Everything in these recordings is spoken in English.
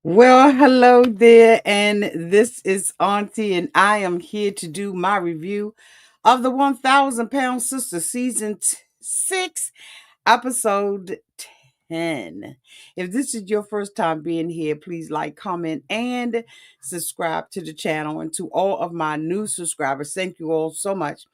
Well, hello there, and this is Auntie, and I am here to do my review of the 1000 Pound Sister Season 6, Episode 10. If this is your first time being here, please like, comment, and subscribe to the channel. And to all of my new subscribers, thank you all so much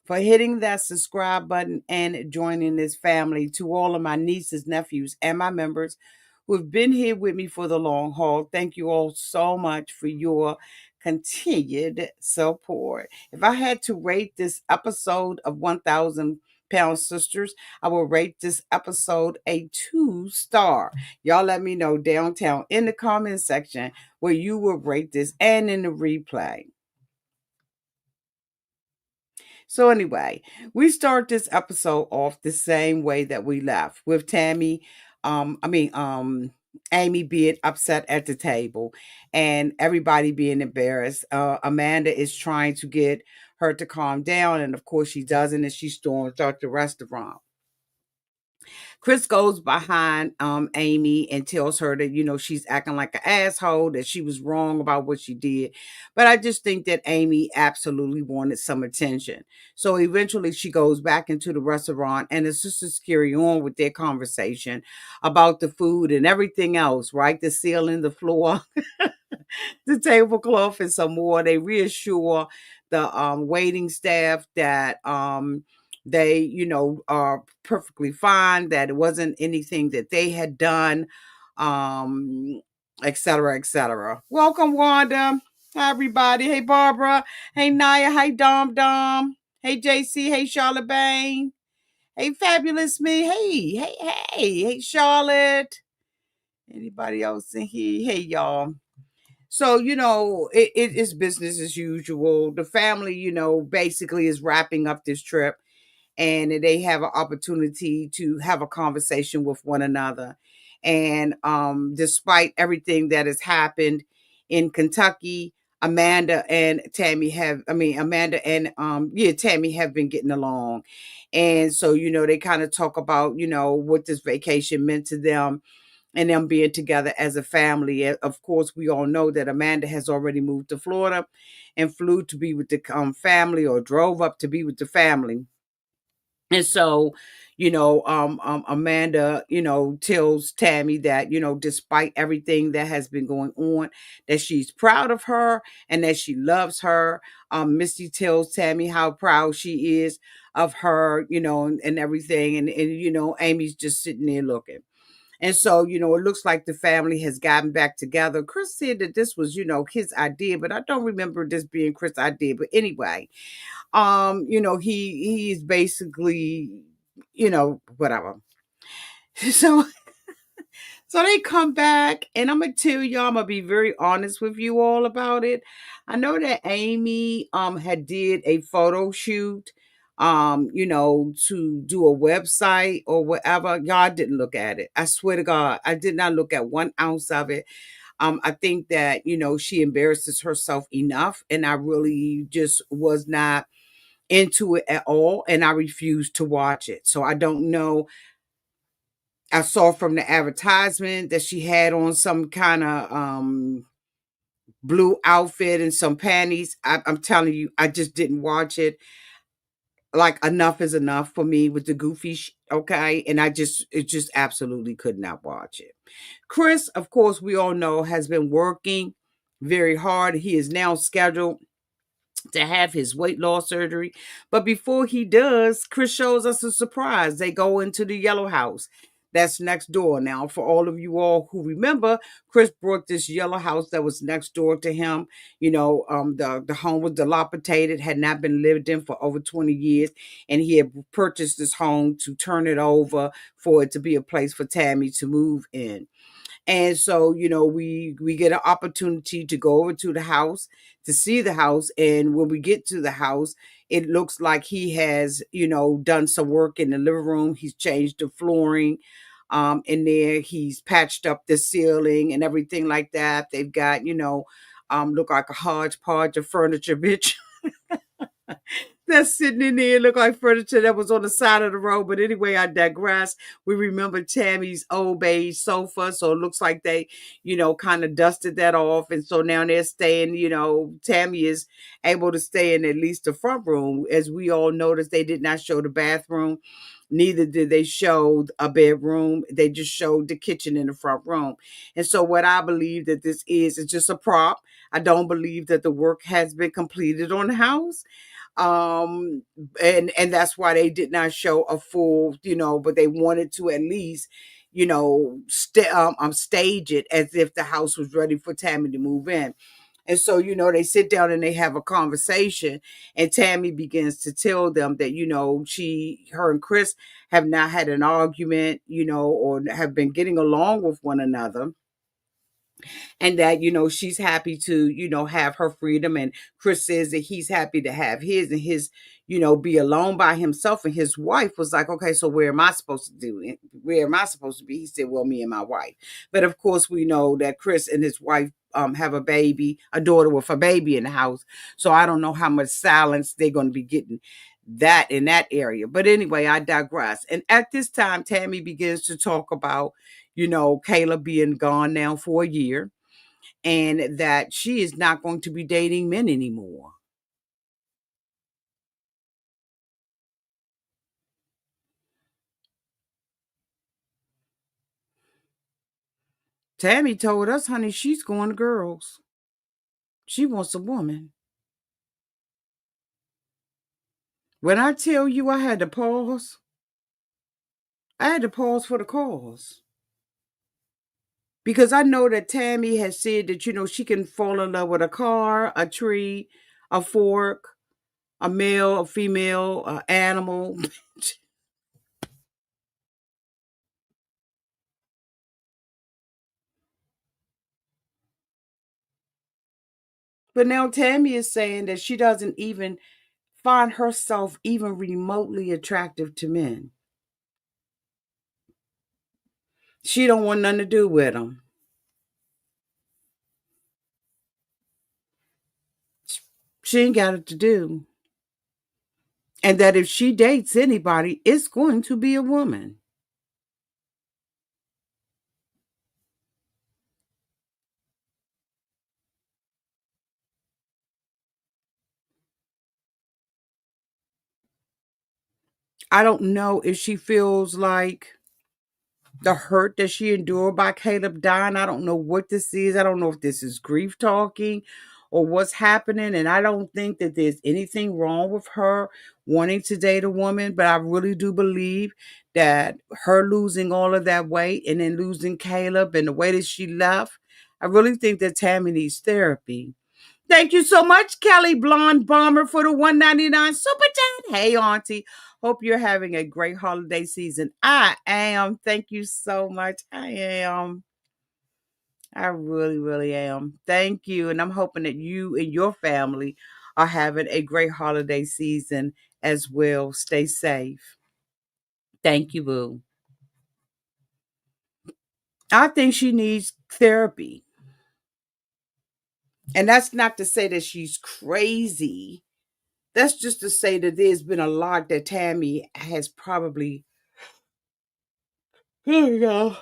for hitting that subscribe button and joining this family. To all of my nieces, nephews, and my members who have been here with me for the long haul, thank you all so much for your continued support. If I had to rate this episode of 1000 Pound Sisters, I will rate this episode a 2 star. Y'all let me know downtown in the comment section where you will rate this and in the replay. So anyway, we start this episode off the same way that we left with Tammy, Amy being upset at the table and everybody being embarrassed. Amanda is trying to get her to calm down, and of course she doesn't, and she storms out the restaurant. Chris goes behind Amy and tells her that, she's acting like an asshole, that she was wrong about what she did. But I just think that Amy absolutely wanted some attention. So eventually she goes back into the restaurant and the sisters carry on with their conversation about the food and everything else, right? The ceiling, the floor, the tablecloth, and some more. They reassure the waiting staff that they, are perfectly fine, that it wasn't anything that they had done, et cetera, et cetera. Welcome, Wanda. Hi, everybody. Hey, Barbara. Hey, Naya. Hi, Dom Dom. Hey, JC. Hey, Charlotte Bain. Hey, Fabulous Me. Hey, Charlotte. Anybody else in here? Hey, y'all. So, it is business as usual. The family, basically is wrapping up this trip, and they have an opportunity to have a conversation with one another. And despite everything that has happened in Kentucky, Amanda and Tammy have been getting along. And so, they kind of talk about, what this vacation meant to them and them being together as a family. Of course, we all know that Amanda has already moved to Florida and flew to be with the family, or drove up to be with the family. And so, Amanda, tells Tammy that, despite everything that has been going on, that she's proud of her and that she loves her. Misty tells Tammy how proud she is of her, and everything. And, Amy's just sitting there looking. And so, it looks like the family has gotten back together. Chris said that this was, his idea, but I don't remember this being Chris' idea. But anyway, he's basically, whatever. So so they come back, and I'm gonna tell y'all, I'm gonna be very honest with you all about it. I know that Amy had did a photo shoot, to do a website or whatever. Y'all didn't look at it. I swear to God, I did not look at 1 ounce of it. I think that, she embarrasses herself enough, and I really just was not into it at all, and I refused to watch it. So I don't know. I saw from the advertisement that she had on some kind of blue outfit and some panties. I'm telling you, I just didn't watch it. Like, enough is enough for me with the goofy okay, and it just absolutely could not watch it. Chris, of course, we all know, has been working very hard. He is now scheduled to have his weight loss surgery. But before he does, Chris shows us a surprise. They go into the yellow house that's next door. Now, for all of you all who remember, Chris brought this yellow house that was next door to him. The home was dilapidated, had not been lived in for over 20 years, and he had purchased this home to turn it over for it to be a place for Tammy to move in. And so, we get an opportunity to go over to the house to see the house. And when we get to the house, it looks like he has, done some work in the living room. He's changed the flooring in there. He's patched up the ceiling and everything like that. They've got, look like a hodgepodge of furniture, bitch. that's sitting in there look like furniture that was on the side of the road. But anyway, I digress. We remember Tammy's old beige sofa, so it looks like they, kind of dusted that off, and so now they're staying. Tammy is able to stay in at least the front room. As we all noticed, they did not show the bathroom. Neither did they show a bedroom. They just showed the kitchen in the front room. And so, what I believe that this is just a prop. I don't believe that the work has been completed on the house, and that's why they did not show a full, but they wanted to at least, stage it as if the house was ready for Tammy to move in. And so, they sit down and they have a conversation, and Tammy begins to tell them that, her and Chris have not had an argument, or have been getting along with one another, and that she's happy to have her freedom, and Chris says that he's happy to have his, and his be alone by himself. And his wife was like, okay, so where am I supposed to do it? Where am I supposed to be? He said, well, me and my wife. But of course we know that Chris and his wife have a daughter with a baby in the house, so I don't know how much silence they're going to be getting that in that area. But anyway, I digress. And at this time, Tammy begins to talk about Kayla being gone now for a year, and that she is not going to be dating men anymore. Tammy told us, honey, she's going to girls. She wants a woman. When I tell you I had to pause for the cause. Because I know that Tammy has said that, she can fall in love with a car, a tree, a fork, a male, a female, an animal. But now Tammy is saying that she doesn't even find herself even remotely attractive to men. She don't want nothing to do with them. She ain't got it to do. And that if she dates anybody, it's going to be a woman. I don't know if she feels like the hurt that she endured by Caleb dying. I don't know what this is. I don't know if this is grief talking or what's happening. And I don't think that there's anything wrong with her wanting to date a woman. But I really do believe that her losing all of that weight and then losing Caleb and the way that she left, I really think that Tammy needs therapy. Thank you so much, Kelly Blonde Bomber, for the 199 super chat. Hey, Auntie. Hope you're having a great holiday season. I am. Thank you so much. I am. I really, really am. Thank you. And I'm hoping that you and your family are having a great holiday season as well. Stay safe. Thank you, Boo. I think she needs therapy. And that's not to say that she's crazy. That's just to say that there's been a lot that Tammy has probably, here we go,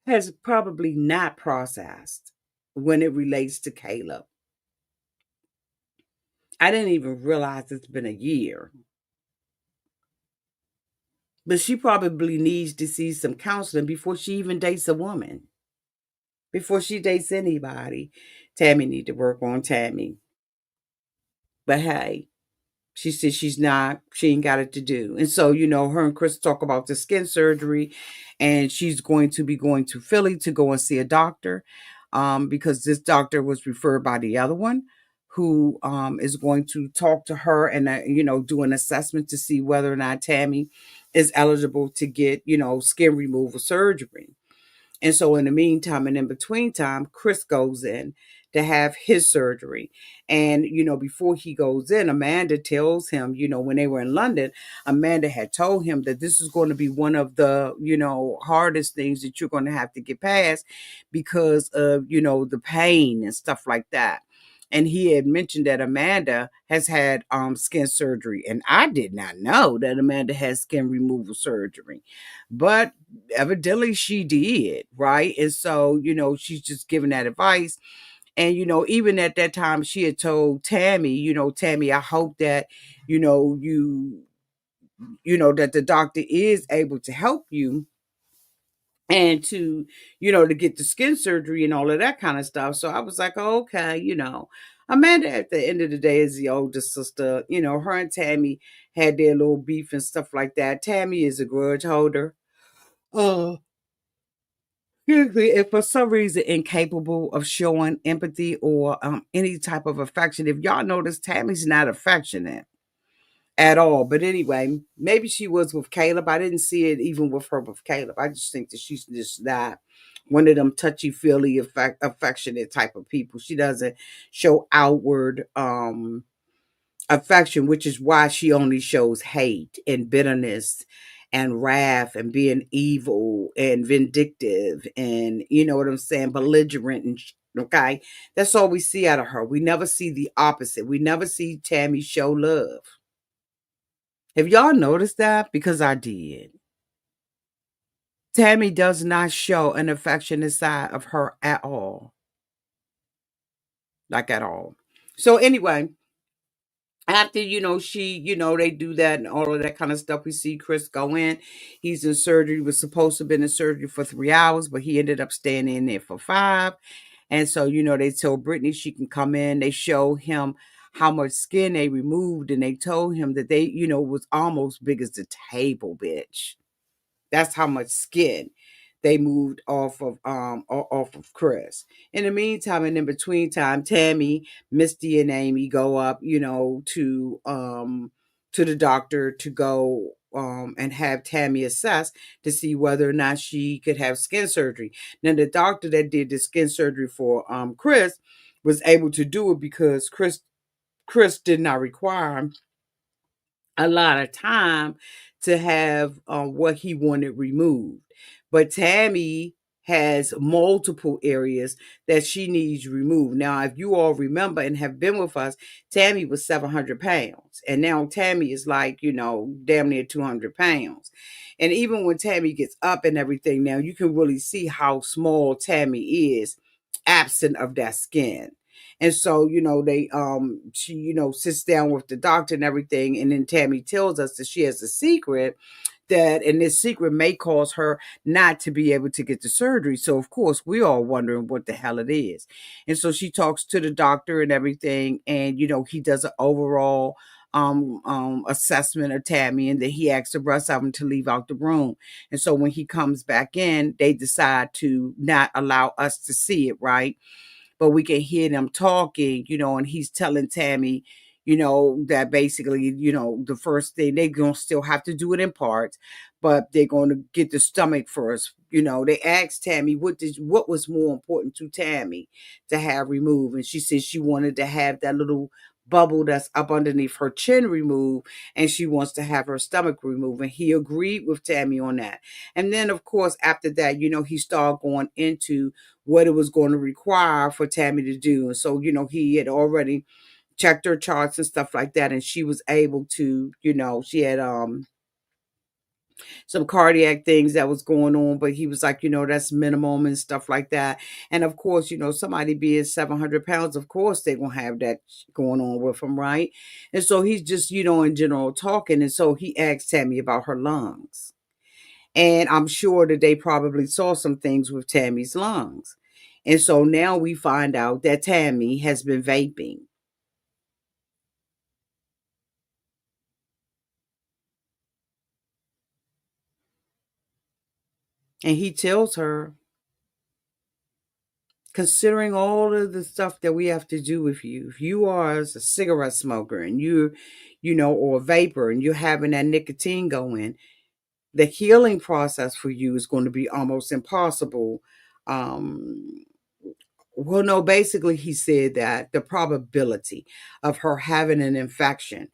has probably not processed when it relates to Caleb. I didn't even realize it's been a year. But she probably needs to see some counseling before she even dates a woman. Before she dates anybody. Tammy need to work on Tammy. But hey, she said she ain't got it to do. And so, her and Chris talk about the skin surgery, and she's going to be going to Philly to go and see a doctor, because this doctor was referred by the other one, who is going to talk to her and, do an assessment to see whether or not Tammy is eligible to get, skin removal surgery. And so in the meantime and in between time, Chris goes in to have his surgery. And, before he goes in, Amanda tells him, when they were in London, Amanda had told him that this is going to be one of the, hardest things that you're going to have to get past because of, the pain and stuff like that. and he had mentioned that Amanda has had skin surgery, and I did not know that Amanda has skin removal surgery, but evidently she did, right? And so she's just giving that advice. And even at that time, she had told Tammy, Tammy, I hope that that the doctor is able to help you, and to to get the skin surgery and all of that kind of stuff. So I was like, oh, okay, Amanda at the end of the day is the oldest sister. Her and Tammy had their little beef and stuff like that. Tammy is a grudge holder, and for some reason incapable of showing empathy or any type of affection. If y'all notice, Tammy's not affectionate at all. But anyway, maybe she was with Caleb. I didn't see it even with her with Caleb. I just think that she's just not one of them touchy feely affectionate type of people. She doesn't show outward affection, which is why she only shows hate and bitterness and wrath and being evil and vindictive and what I'm saying, belligerent and okay. That's all we see out of her. We never see the opposite. We never see Tammy show love. Have y'all noticed that? Because I did. Tammy does not show an affectionate side of her at all. Like at all. So anyway, after she they do that and all of that kind of stuff, we see Chris go in. He's in surgery. He was supposed to have been in surgery for 3 hours, but he ended up staying in there for 5. And so they told Brittany she can come in. They show him how much skin they removed, and they told him that they was almost big as the table, bitch. That's how much skin they moved off of Chris. In the meantime, and in between time, Tammy, Misty, and Amy go up, to the doctor to go and have Tammy assessed to see whether or not she could have skin surgery. Now, the doctor that did the skin surgery for Chris was able to do it because Chris did not require a lot of time to have what he wanted removed. But Tammy has multiple areas that she needs removed. Now, if you all remember and have been with us, Tammy was 700 pounds. And now Tammy is like, damn near 200 pounds. And even when Tammy gets up and everything, now you can really see how small Tammy is absent of that skin. And so, they she, sits down with the doctor and everything, and then Tammy tells us that she has a secret and this secret may cause her not to be able to get the surgery. So of course we all wondering what the hell it is. And so she talks to the doctor and everything, and he does an overall assessment of Tammy, and then he asks the rest of them to leave out the room. And so when he comes back in, they decide to not allow us to see it, right? But we can hear them talking, and he's telling Tammy, that basically, the first thing they're going to still have to do it in parts, but they're going to get the stomach first. They asked Tammy what was more important to Tammy to have removed. And she said she wanted to have that little bubble that's up underneath her chin removed, and she wants to have her stomach removed. And he agreed with Tammy on that. And then of course after that, he started going into what it was going to require for Tammy to do. And so, he had already checked her charts and stuff like that. And she was able to, she had some cardiac things that was going on, but he was like, that's minimum and stuff like that. And of course, somebody being 700 pounds, of course they're gonna have that going on with them, right? And so he's just, in general talking. And so he asked Tammy about her lungs. And I'm sure that they probably saw some things with Tammy's lungs. And so now we find out that Tammy has been vaping. And he tells her, considering all of the stuff that we have to do with you, if you are a cigarette smoker and or a vapor, and you're having that nicotine going, the healing process for you is going to be almost impossible. Um, well, no, basically, he said that the probability of her having an infection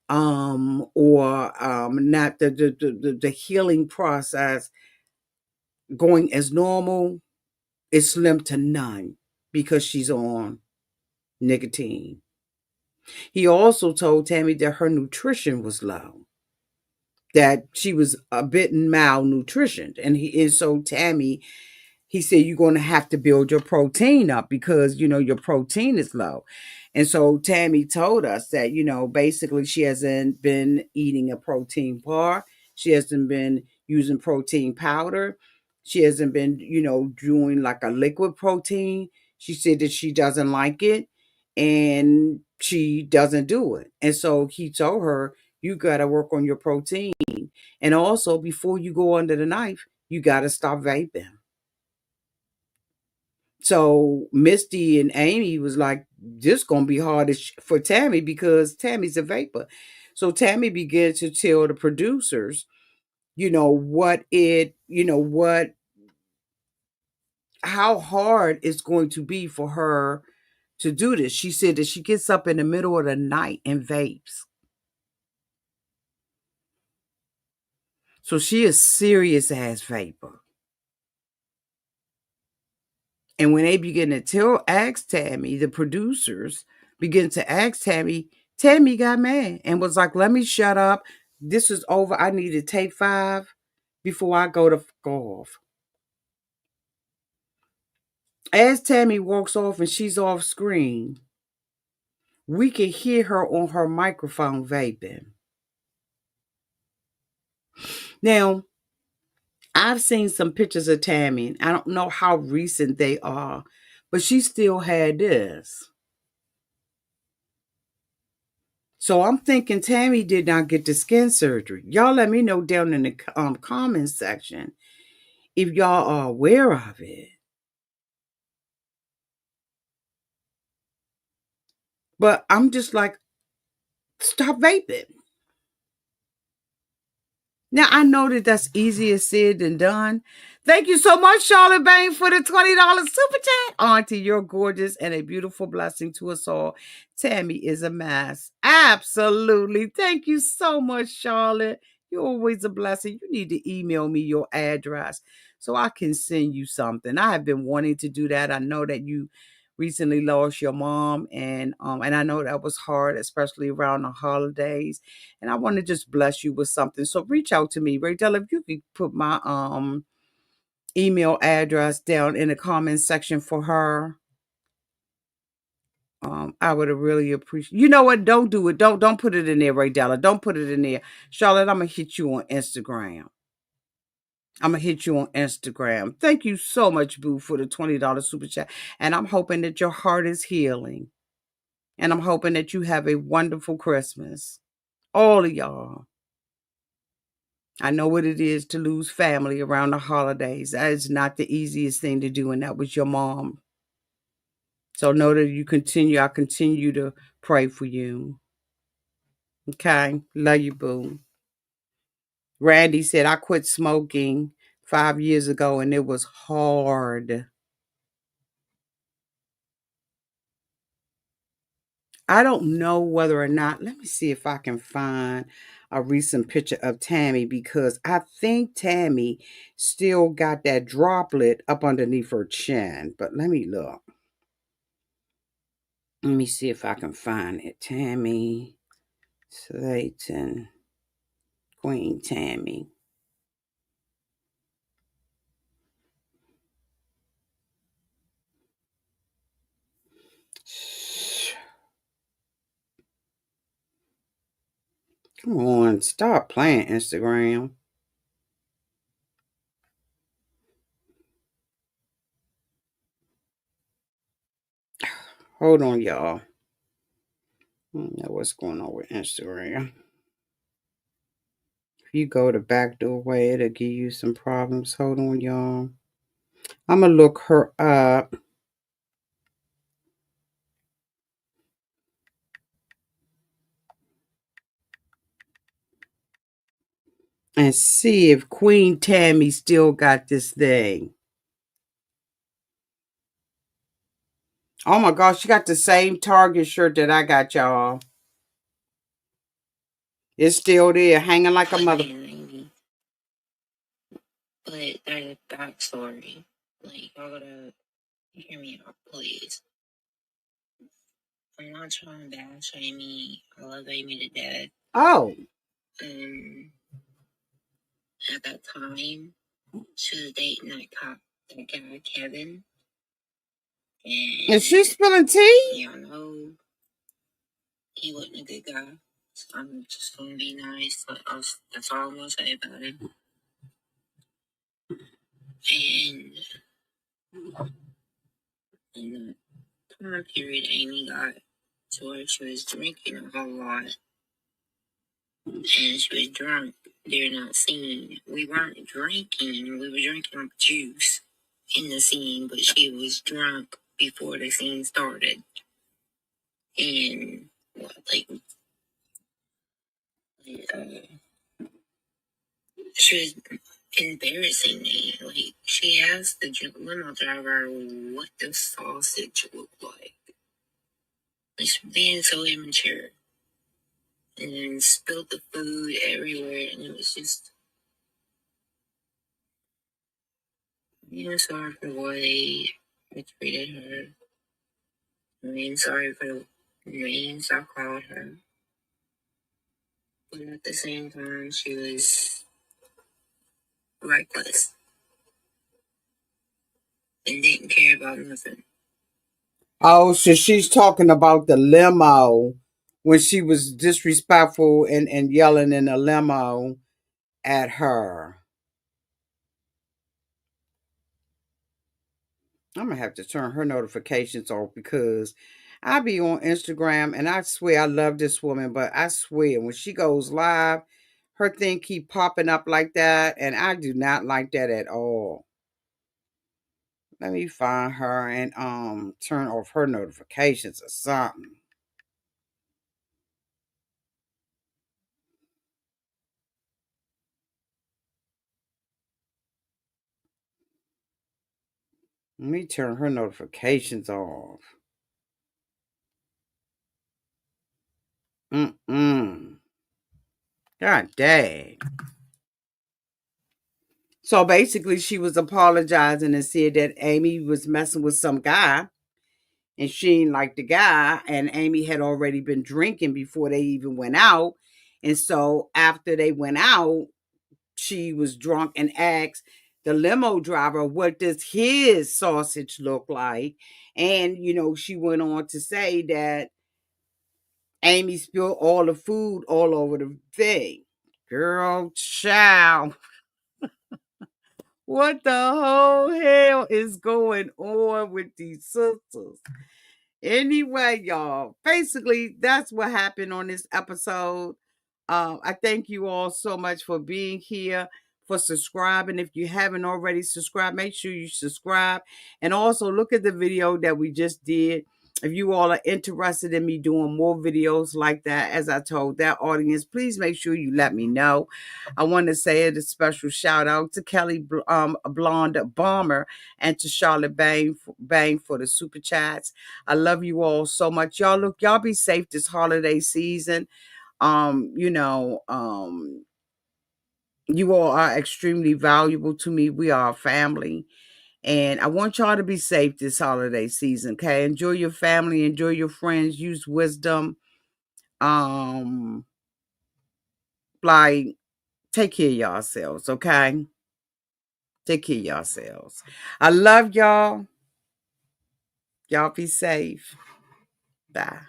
or not the healing process going as normal is slim to none because she's on nicotine. He also told Tammy that her nutrition was low, that she was a bit malnutritioned. And so Tammy, he said, you're going to have to build your protein up because, your protein is low. And so Tammy told us that, basically she hasn't been eating a protein bar. She hasn't been using protein powder. She hasn't been, doing like a liquid protein. She said that she doesn't like it and she doesn't do it. And so he told her, you got to work on your protein. And also, before you go under the knife, you got to stop vaping. So Misty and Amy was like, this gonna be hard for Tammy because Tammy's a vapor. So Tammy began to tell the producers, how hard it's going to be for her to do this. She said that she gets up in the middle of the night and vapes. So she is serious ass vapor. And when they begin to ask Tammy, the producers begin to ask Tammy, Tammy got mad and was like, let me shut up. This is over. I need to take 5 before I go off. As Tammy walks off and she's off screen, we can hear her on her microphone vaping. Now, I've seen some pictures of Tammy. I don't know how recent they are, but she still had this. So I'm thinking Tammy did not get the skin surgery. Y'all let me know down in the comments section if y'all are aware of it. But I'm just like, stop vaping. Now, I know that that's easier said than done. Thank you so much, Charlotte Bain, for the $20 super chat. Auntie, you're gorgeous and a beautiful blessing to us all. Tammy is a mess. Absolutely. Thank you so much, Charlotte. You're always a blessing. You need to email me your address so I can send you something. I have been wanting to do that. I know that you recently lost your mom, and I know that was hard, especially around the holidays, and I want to just bless you with something. So reach out to me, Raydell. If you could put my email address down in the comment section for her, I would have really appreciate. You know what? Don't do it. Don't put it in there, Raydell. Don't put it in there, Charlotte. I'm gonna hit you on Instagram. I'm gonna hit you on Instagram. Thank you so much, Boo, for the $20 super chat, and I'm hoping that your heart is healing, and I'm hoping that you have a wonderful Christmas, all of y'all. I know what it is to lose family around the holidays. That is not the easiest thing to do, and that was your mom. So know that I continue to pray for you. Okay? Love you, boo. Randy said, I quit smoking 5 years ago and it was hard. I don't know whether or not, let me see if I can find a recent picture of Tammy because I think Tammy still got that droplet up underneath her chin. But let me look. Let me see if I can find it. Tammy Slayton, Queen Tammy. Come on, stop playing Instagram. Hold on, y'all. I don't know what's going on with Instagram. If you go the backdoor way, it'll give you some problems. Hold on, y'all. I'm going to look her up and see if Queen Tammy still got this thing. Oh my gosh, she got the same Target shirt that I got, y'all. It's still there, hanging like a mother. But there's a backstory. Like, y'all gotta hear me out, please. I'm not trying to bash Amy. I love Amy to death. Oh. At that time, she was dating that guy, Kevin. And is she spilling tea? yeah, I know he wasn't a good guy. So I'm just gonna be nice. That's all I'm gonna say about him. And in the time period, Amy got to where she was drinking a whole lot. And she was drunk during that scene. We weren't drinking, we were drinking juice in the scene, but she was drunk before the scene started. And she was embarrassing me. Like, she asked the limo driver what the sausage looked like. She's being so immature. And then spilled the food everywhere, and it was just, sorry for the way I treated her. Sorry for the names I called her. But at the same time, she was reckless and didn't care about nothing. Oh, so she's talking about the limo when she was disrespectful and yelling in the limo at her. I'm gonna have to turn her notifications off because I be on Instagram and I swear I love this woman, but I swear when she goes live, her thing keep popping up like that, and I do not like that at all. Let me find her and turn off her notifications or something. Let me turn her notifications off. Mm-mm. God dang. So basically, she was apologizing and said that Amy was messing with some guy and she didn't like the guy. And Amy had already been drinking before they even went out. And so after they went out, she was drunk and asked the limo driver, what does his sausage look like? And, she went on to say that Amy spilled all the food all over the thing. Girl, child. What the whole hell is going on with these sisters? Anyway, y'all, basically, that's what happened on this episode. I thank you all so much for being here, for subscribing. If you haven't already subscribed, make sure you subscribe. And also look at the video that we just did. If you all are interested in me doing more videos like that, as I told that audience, please make sure you let me know. I want to say a special shout out to Kelly Blonde Bomber and to Charlotte Bang for the super chats. I love you all so much. Y'all be safe this holiday season. You all are extremely valuable to me. We are a family. And I want y'all to be safe this holiday season. Okay. Enjoy your family, enjoy your friends, use wisdom. Um, like take care of yourselves, okay? Take care of yourselves. I love y'all. Y'all be safe. Bye.